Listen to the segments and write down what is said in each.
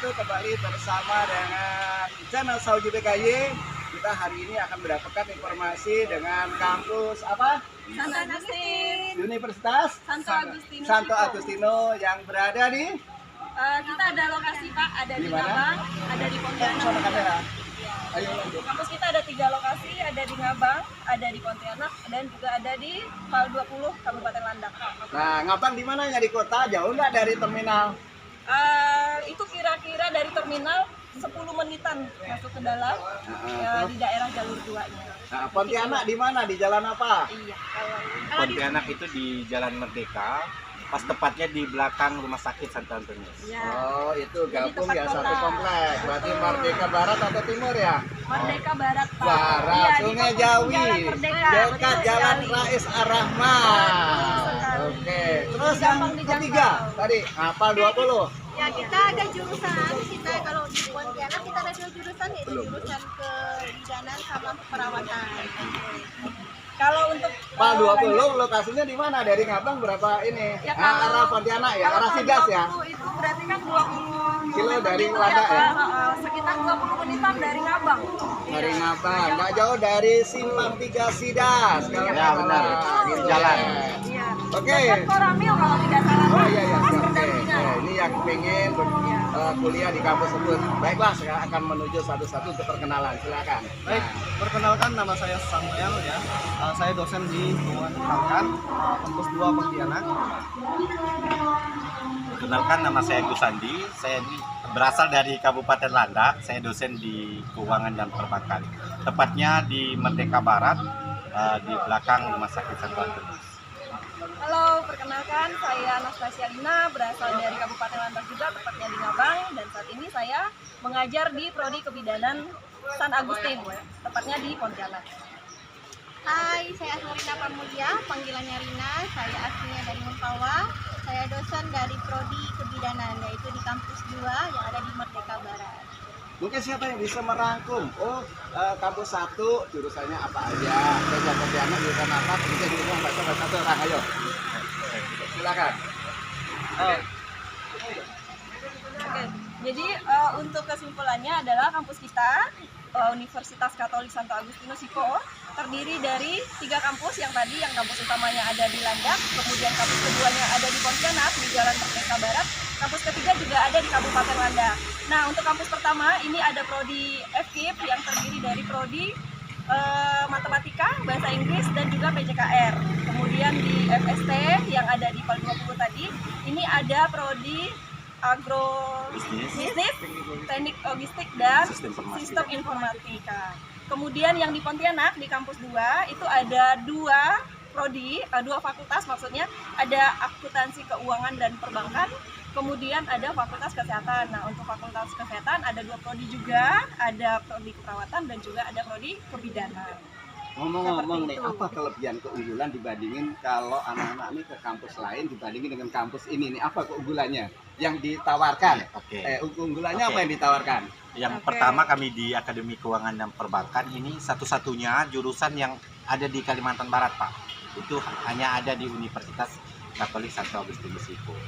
wabarakatuh. Kembali bersama dengan channel Sauji BKY. Kita hari ini akan mendapatkan informasi dengan kampus apa? Santo Agustin. Universitas Santo Agustino yang berada di Kita ada lokasi Pak, ada di mana? Ngabang, ada di Pontianak. Sana kamera. Ayo lanjut. Kampus kita ada 3 lokasi, ada di Ngabang, ada di Pontianak, dan juga ada di PAL 20 Kabupaten Landak. Nah, Ngabang di mananya, di kota? Jauh nggak dari terminal? Itu kira-kira dari terminal 10 menitan masuk ke dalam, di daerah jalur 2-nya. Nah, Pontianak di mana? Di jalan apa? Iya, kalau Pontianak itu di Jalan Merdeka, pas tepatnya di belakang Rumah Sakit Santo Antonius. ya, Oh, itu gabung tepat ya satu kota. komplek. Berarti Betul. Merdeka Barat atau Timur ya? Merdeka Barat Pak. Barat, Iya, di Sungai penghujung Jawi, Jalan Merdeka, dekat betul Jalan sekali. Rais Ar-Rahman. Betul sekali. Oke, terus yang Gampang dijangkau. ketiga tadi apa 20? Ya, kita ada jurusan, kita kalau di Pontianak kita ada 2 jurusan, yaitu jurusan kebidanan sama perawatan. Kalau untuk Pak 20 lokasinya di mana? Dari Ngabang berapa ini? Ya, Arah Pontianak ya, kalau arah Sidas ya. 20 itu berarti kan 20 Kilo dari gitu Landak ya? Pak. Sekitar 20 menitan dari Ngabang. Dari Ngabang, nggak jauh dari Simpang 3 Sidas. Kalau Ya, nggak benar. salah. Gitu Jalan. Iya. Oke. Dekat Koramil kalau tidak salah. Oh iya ya, Pas oke. berdampingan. Ya, ini yang pengen kuliah di kampus tersebut. Baiklah, saya akan menuju satu-satu untuk perkenalan. Silakan. Baik, perkenalkan nama saya Samuel ya. Saya dosen di Hubungan Perbankan, kampus 2 Pontianak. Perkenalkan, nama saya Gus Andi, saya berasal dari Kabupaten Landak, saya dosen di Keuangan dan Perbankan. Tepatnya di Merdeka Barat, di belakang Rumah Sakit Santo Antonius. Halo, perkenalkan saya Anastasia Lina, berasal dari Kabupaten Landak juga, tepatnya di Ngabang, dan saat ini saya mengajar di Prodi Kebidanan San Agustin, tepatnya di Pontianak. Hai, saya Asmarina Pamulia, panggilannya Rina, saya aslinya dari Mempawah. Saya dosen dari Prodi Kebidanan, yaitu di kampus 2 yang ada di Merdeka Barat. Mungkin siapa yang bisa merangkum? Oh, kampus 1 jurusannya apa aja? Terus Pontianak jurusan apa? Kemudian jurusan satu orang. Ayo, silakan. Oke, jadi untuk kesimpulannya adalah kampus kita Universitas Katolik Santo Agustinus SIKO terdiri dari 3 kampus yang tadi, yang kampus utamanya ada di Landak, kemudian kampus keduanya ada di Pontianak di Jalan Merdeka Barat, kampus ketiga juga ada di Kabupaten Landak. Nah, untuk kampus pertama ini ada prodi FKIP yang terdiri dari prodi Matematika, Bahasa Inggris, dan juga PJKR. Kemudian di FST yang ada di PAL 20 tadi, ini ada prodi Agrobisnis, Teknik Logistik, dan Sistem Informatika. Kemudian yang di Pontianak di kampus 2 itu ada 2 prodi, 2 fakultas maksudnya, ada akuntansi keuangan dan perbankan, kemudian ada fakultas kesehatan. Nah, untuk fakultas kesehatan ada 2 prodi juga, ada prodi keperawatan dan juga ada prodi kebidanan. Ngomong-ngomong nih, Seperti itu. apa kelebihan keunggulan dibandingin kalau anak-anak ini ke kampus lain dibandingin dengan kampus ini nih? Apa keunggulannya yang ditawarkan? Oke. Keunggulannya Oke. apa yang ditawarkan? Yang Oke. pertama, kami di Akademi Keuangan dan Perbankan ini satu-satunya jurusan yang ada di Kalimantan Barat, Pak. Itu hanya ada di Universitas Katolik Santo Agustinus SIKO.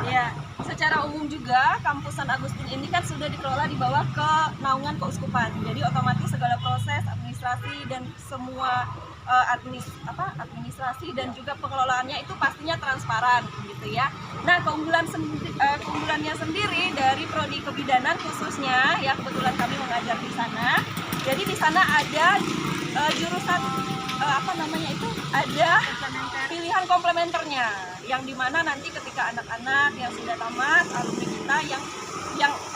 Ya, secara umum juga kampus San Agustin ini kan sudah dikelola di bawah naungan keuskupan. Jadi otomatis segala proses administrasi dan semua administrasi dan juga pengelolaannya itu pastinya transparan gitu ya. Nah, keunggulannya sendiri dari prodi kebidanan khususnya ya, kebetulan kami mengajar di sana. Jadi di sana ada jurusan ada pilihan komplementernya yang dimana nanti ketika anak-anak yang sudah tamat, alumni kita yang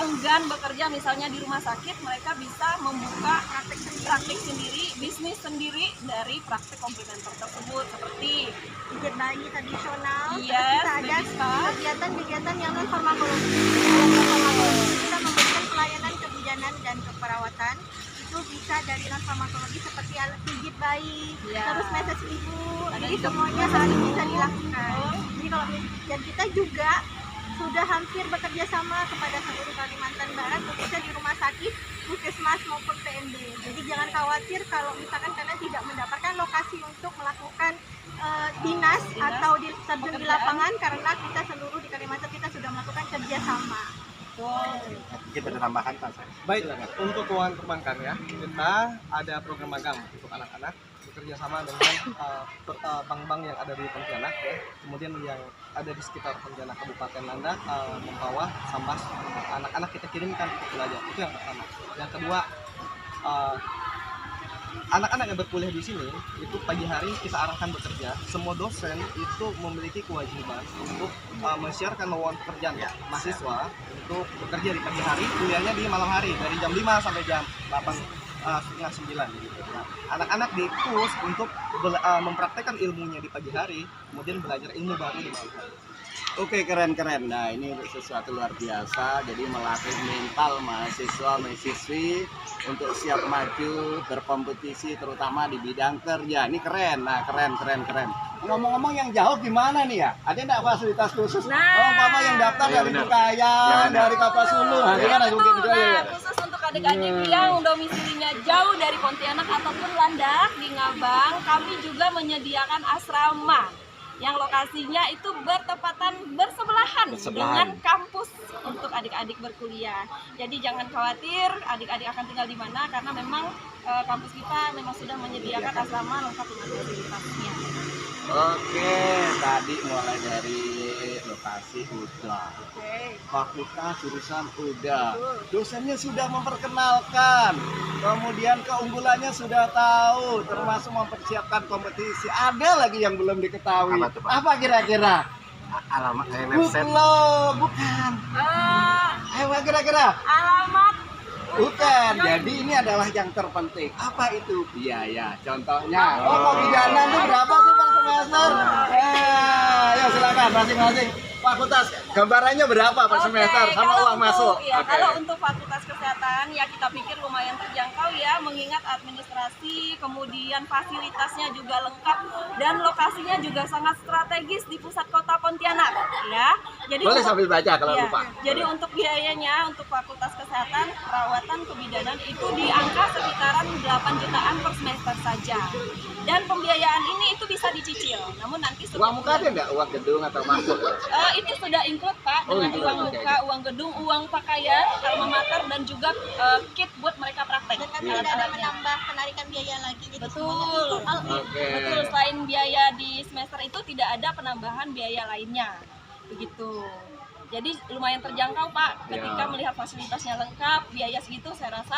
enggan bekerja misalnya di rumah sakit, mereka bisa membuka praktik sendiri, bisnis sendiri dari praktik komplementer tersebut, seperti Pijat bayi tradisional, Yes, kita ada baby spa. kegiatan-kegiatan yang non farmakologi. Kita memberikan pelayanan kebidanan dan keperawatan. Itu bisa dari non farmakologi seperti alat pijit bayi, Ya. terus meses ibu, Ada jadi itu. semuanya harus bisa dilakukan. Jadi kalau dan kita juga sudah hampir bekerja sama kepada seluruh Kalimantan Barat, khususnya di rumah sakit, puskesmas maupun PMB. Jadi jangan khawatir kalau misalkan kalian tidak mendapatkan lokasi untuk melakukan dinas atau terjun di pekerjaan. lapangan, karena kita seluruh di Kalimantan kita sudah melakukan sama. Kita ada tambahan Pak. Baik, untuk keuangan perbankan ya, kita ada program magang untuk anak-anak bekerja sama dengan bank-bank yang ada di Pontianak ya. Kemudian yang ada di sekitar Pontianak Kabupaten Landak membawa sambas anak-anak kita kirimkan untuk belajar. Itu yang pertama. Yang kedua, anak-anak yang berkuliah di sini itu pagi hari kita arahkan bekerja. Semua dosen itu memiliki kewajiban untuk men-sharekan lowongan pekerjaan ya mahasiswa untuk bekerja di pagi hari, kuliahnya di malam hari dari jam 5 sampai jam 8:30 gitu. Nah, anak-anak dipush untuk mempraktekkan ilmunya di pagi hari, kemudian belajar ilmu baru di malam hari. Oke, keren-keren. Nah, ini sesuatu luar biasa. Jadi melatih mental mahasiswa-mahasiswi untuk siap maju berkompetisi terutama di bidang kerja. Ini keren. Nah, keren. Ngomong-ngomong yang jauh gimana nih ya? Ada enggak fasilitas khusus? Mama yang daftar dari Bukaya, dari Kapuasulu. Nah, gimana mungkin juga ya? Khusus untuk adik-adik yang domisilinya jauh dari Pontianak ataupun Landak di Ngabang, kami juga menyediakan asrama yang lokasinya itu bersebelahan dengan kampus untuk adik-adik berkuliah. Jadi jangan khawatir adik-adik akan tinggal di mana, karena memang kampus kita memang sudah menyediakan asrama lengkap dengan fasilitasnya. Oke, tadi mulai dari lokasi udah, fakultas jurusan udah, dosennya sudah memperkenalkan, kemudian keunggulannya sudah tahu, termasuk mempersiapkan kompetisi. Ada lagi yang belum diketahui. Apa kira-kira? Alamat website. Bukan. Ayo kira-kira. Alamat Bukan, jadi ini adalah yang terpenting. Apa itu? Biaya. Contohnya, mau pidana itu berapa sih per semester? Ya silakan masing-masing fakultas. Gambarannya berapa per semester sama uang masuk? Ya, kalau untuk fakultas kesehatan ya kita pikir lumayan terjangkau ya, mengingat administrasi, kemudian fasilitasnya juga lengkap dan lokasinya juga sangat strategis di pusat kota Pontianak ya. Jadi boleh sambil baca kalau ya, lupa. Jadi untuk biayanya untuk fakultas kesehatan, perawatan, kebidanan itu di angka sekitaran 8 jutaan per semester saja. Dan pembiayaan ini itu bisa dicicil. Namun nanti Uang muka ada nggak? Uang gedung atau masuk? itu sudah include Pak, dengan include, uang muka, uang gedung, uang pakaian, alma mater dan juga kit buat mereka praktek. Dan kami tidak ada menambah penarikan biaya lagi. Jadi Betul. Betul. Selain biaya di semester itu tidak ada penambahan biaya lainnya. Begitu. Jadi lumayan terjangkau Pak, ketika melihat fasilitasnya lengkap, biaya segitu saya rasa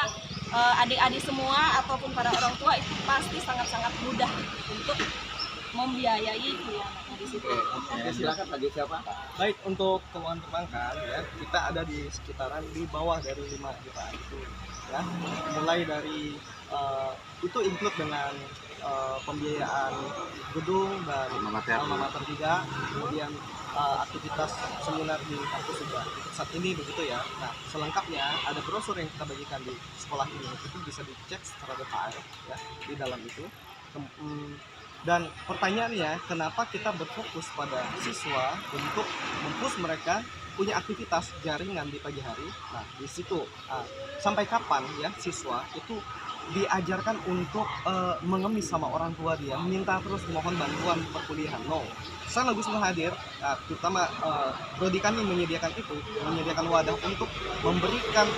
adik-adik semua ataupun para orang tua itu pasti sangat-sangat mudah untuk membiayai kuliah di situ. Oke, silakan lagi siapa? Baik, untuk keuangan perbankan ya, kita ada di sekitaran di bawah dari 5 jutaan itu ya. Mulai dari itu include dengan pembiayaan gedung dan alma mater juga, kemudian aktivitas seminar di kampus juga saat ini begitu ya. Nah, selengkapnya ada brosur yang kita bagikan di sekolah ini, itu bisa dicek secara detail ya di dalam itu. Dan pertanyaannya, kenapa kita berfokus pada siswa untuk mempush mereka punya aktivitas jaringan di pagi hari? Nah, di situ sampai kapan ya siswa itu diajarkan untuk mengemis sama orang tua dia, minta terus mohon bantuan perkuliahan? No. Sana Gus hadir, terutama prodi kami menyediakan wadah untuk memberikan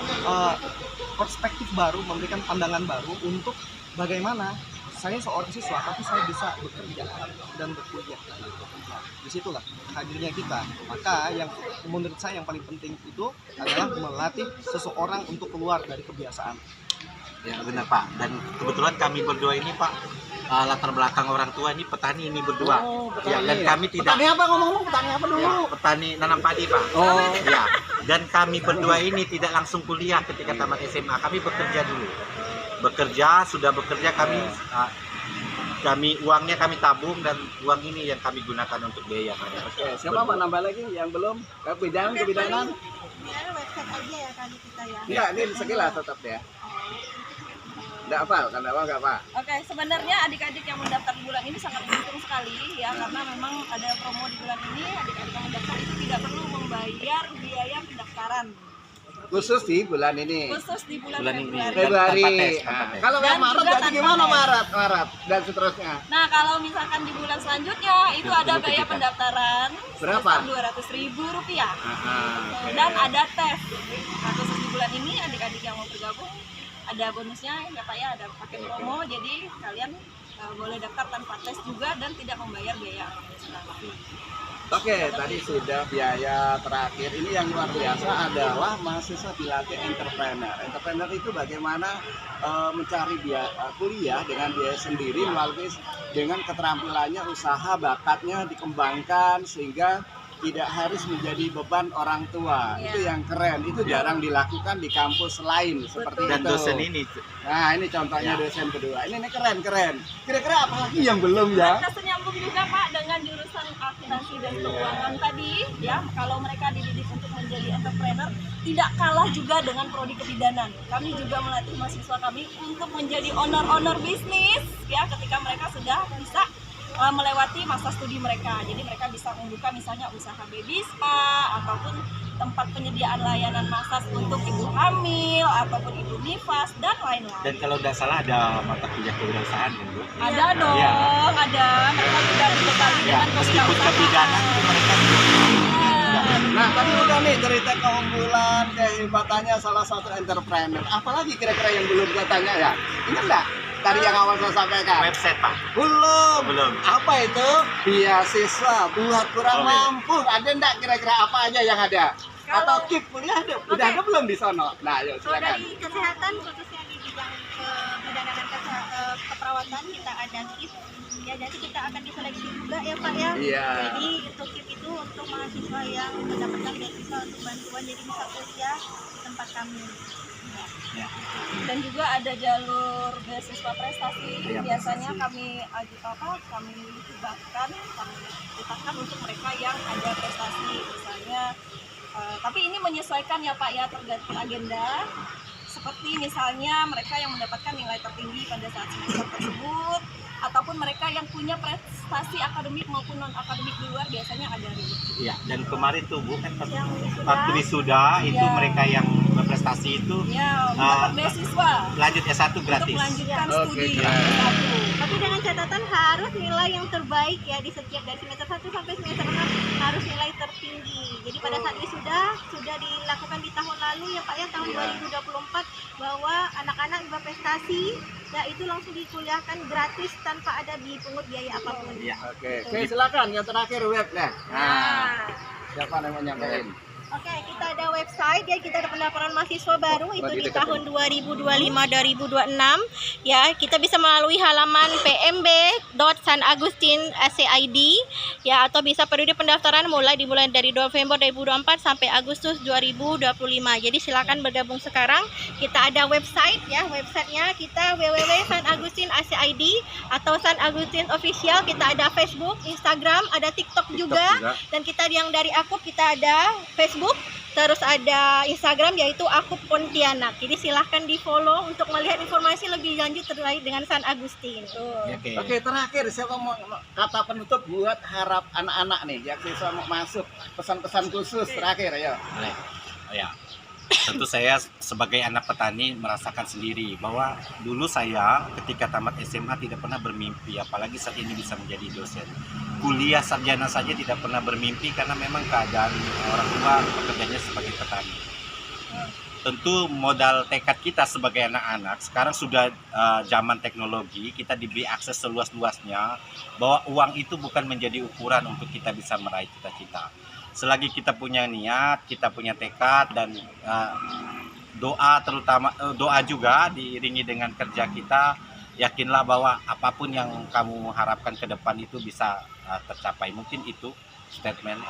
perspektif baru, memberikan pandangan baru untuk bagaimana saya seorang siswa tapi saya bisa bekerja dan berkuliah. Nah, disitulah hadirnya kita. Maka yang menurut saya yang paling penting itu adalah melatih seseorang untuk keluar dari kebiasaan. Ya benar Pak. Dan kebetulan kami berdua ini Pak, latar belakang orang tua ini petani ini berdua. Petani, dan kami tidak. Petani apa ngomong-ngomong? Petani apa dulu? Ya, petani nanam padi Pak. Ya. Dan kami berdua ini tidak langsung kuliah ketika tamat SMA. Kami bekerja dulu. Sudah bekerja kami uangnya kami tabung dan uang ini yang kami gunakan untuk biaya. Oke, siapa Pak nambah lagi yang belum? Kebidanan? ya website aja ya tadi kita ya. Enggak, ini sekilas tetap ya. Enggak hafal, kan enggak Pak? Oke, sebenarnya adik-adik yang mendaftar di bulan ini sangat beruntung sekali ya, karena memang ada promo di bulan ini, adik-adik yang mendaftar itu tidak perlu membayar biaya pendaftaran. khusus di bulan ini. khusus di bulan Bulan ini. Februari. Februari. Tanpa tes, tanpa Nah, tes. kalau Dan Maret juga berarti tanpa gimana tes. Maret dan seterusnya? Nah, kalau misalkan di bulan selanjutnya itu ada Tunggu biaya kita. pendaftaran Berapa? Rp200.000 Oke. dan ada tes. Nah, khusus di bulan ini adik-adik yang mau bergabung ada bonusnya ya Pak ya, ada paket promo, jadi kalian boleh daftar tanpa tes juga dan tidak membayar biaya administrasi. Oke, tadi sudah biaya terakhir. Ini yang luar biasa adalah mahasiswa dilatih entrepreneur. Entrepreneur itu bagaimana mencari kuliah dengan biaya sendiri melalui dengan keterampilannya, usaha, bakatnya dikembangkan sehingga tidak harus menjadi beban orang tua. Iya. Itu yang keren. Itu jarang dilakukan di kampus lain seperti Dan itu. dosen ini Nah, ini contohnya Ya. dosen kedua. Ini keren. Kira-kira apa lagi yang belum ya? Kita senyambung juga Pak dengan jurusan akuntansi dan keuangan tadi ya. Kalau mereka dididik untuk menjadi entrepreneur, tidak kalah juga dengan prodi kebidanan. Kami juga melatih mahasiswa kami untuk menjadi owner bisnis ya ketika mereka sudah bisa melewati masa studi mereka. Jadi mereka bisa membuka misalnya usaha baby spa ataupun tempat penyediaan layanan massage untuk ibu hamil ataupun ibu nifas dan lain-lain. dan kalau tidak salah ada mata kuliah kewirausahaan kan Bu? Ada dong, Iya. ada. Mereka juga dibekali Ya, dengan meskipun usaha. kebidanan itu mereka Nah, tadi udah nih cerita keunggulan, kehebatannya salah satu entrepreneur. Apalagi kira-kira yang belum gue tanya ya? Ingat nggak? Tadi yang awal saya sampaikan. website Pak. Belum. Apa itu? Beasiswa buat kurang Oh, iya. mampu. Ada nggak kira-kira apa aja yang ada? Atau KIP kuliah ada? Udah ada belum di sono? Nah, yuk Kalau silakan. dari kesehatan khususnya di bidang kebidanan dan keperawatan kita ada KIP ya, nanti kita akan diseleksi juga ya Pak ya. Iya. Jadi untuk KIP itu untuk mahasiswa yang mendapatkan beasiswa untuk bantuan jadi bisa kuliah di tempat kami. Ya. Dan juga ada jalur beasiswa prestasi. Iya, Biasanya kami kami hibahkan, kami letakkan untuk mereka yang ada prestasi misalnya. Tapi ini menyesuaikan ya Pak ya, tergantung agenda. Seperti misalnya mereka yang mendapatkan nilai tertinggi pada saat semester tersebut, ataupun mereka yang punya prestasi akademik maupun non akademik di luar, biasanya ada reward. Iya, dan kemarin tuh Bu kan Yang waktu wisuda itu Iya. mereka yang berprestasi itu ya mendapat beasiswa lanjut S1 untuk gratis. melanjutkan Oke, studi keren. S1. Tapi dengan catatan harus nilai yang terbaik ya di setiap dari semester 1 sampai semester 6 harus nilai tertinggi. Jadi pada saat wisuda sudah dilakukan di tahun lalu ya Pak ya, tahun Iya. 2024, bahwa anak-anak berprestasi ya itu langsung dikuliahkan gratis tanpa ada dipungut biaya apapun. Iya. Oke, silakan yang terakhir web deh. Nah, siapa yang mau nyampein? Oke, kita ada website ya, kita ada pendaftaran mahasiswa baru itu bagi di dekat tahun 2025-2026 ya. Kita bisa melalui halaman pmb.sanagustin.ac.id ya, atau bisa periode pendaftaran mulai dimulai dari November 2024 sampai Agustus 2025. Jadi silakan bergabung sekarang. Kita ada website ya, websitenya kita www.sanagustin.ac.id atau San Agustin Official. Kita ada Facebook, Instagram, ada TikTok juga. Dan kita yang dari Akup kita ada Facebook, terus ada Instagram yaitu Akup Pontianak. Jadi silahkan di follow untuk melihat informasi lebih lanjut terkait dengan San Agustin. Oke. Oke, terakhir siapa mau kata penutup buat harap anak-anak nih yang siswa mau masuk, pesan-pesan khusus terakhir ya. Boleh. Oh, ya. Tentu saya sebagai anak petani merasakan sendiri bahwa dulu saya ketika tamat SMA tidak pernah bermimpi, apalagi saat ini bisa menjadi dosen. Kuliah sarjana saja tidak pernah bermimpi karena memang keadaan orang tua pekerjaannya sebagai petani. Tentu modal tekad kita sebagai anak-anak, sekarang sudah zaman teknologi, kita diberi akses seluas-luasnya bahwa uang itu bukan menjadi ukuran untuk kita bisa meraih cita-cita. Selagi kita punya niat, kita punya tekad dan doa, terutama doa juga diiringi dengan kerja kita, yakinlah bahwa apapun yang kamu harapkan ke depan itu bisa tercapai. Mungkin itu statement.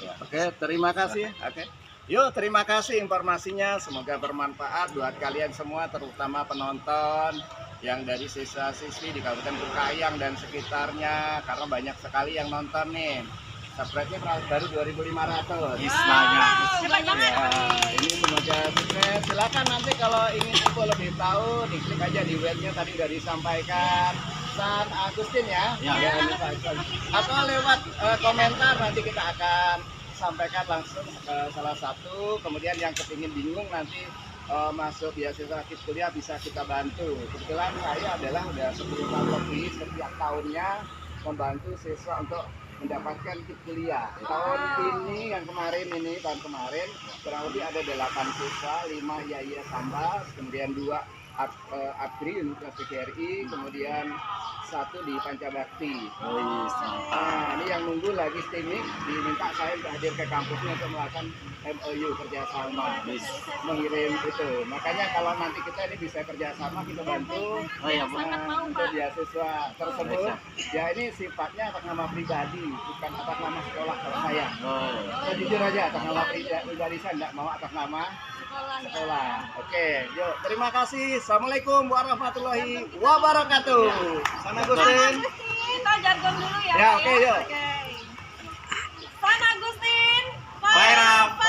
Ya. Oke, terima kasih. Oke. Yuk, terima kasih informasinya. Semoga bermanfaat buat kalian semua, terutama penonton yang dari siswa-siswi di Kabupaten Bukayang dan sekitarnya, karena banyak sekali yang nonton nih. Subscribe-nya baru 2.500. Banyak. Hebat banget. Ya, ini semoga sukses. Silakan nanti kalau ingin info lebih tahu, diklik aja di webnya tadi udah disampaikan. San Agustin ya. Ya. Atau lewat komentar nanti kita akan sampaikan langsung ke salah satu, kemudian yang kepingin bingung nanti masuk beasiswa KIP kuliah bisa kita bantu. Kebetulan saya adalah udah 10 tahun lebih setiap tahunnya membantu siswa untuk mendapatkan KIP kuliah. Tahun ini yang kemarin ini tahun kemarin kurang lebih ada 8 siswa, 5 Yaya Sambas, kemudian 2 Agri Universitas PGRI, kemudian 1 di Pancabakti. Nah, ini yang nunggu lagi STIMIK, diminta saya untuk hadir ke kampusnya untuk melakukan MOU kerjasama, mengirim itu. Makanya kalau nanti kita ini bisa kerjasama, kita bantu untuk beasiswa tersebut. Ya ini sifatnya atas nama pribadi, bukan atas nama sekolah kalau saya. Saya jujur aja atas nama pribadi, saya tidak mau atas nama sekolah. Oke, yuk terima kasih. Assalamualaikum warahmatullahi wabarakatuh. San Agustin. Kita jargon dulu ya. Ya, Pak, oke, yuk. San Agustin. Pairap.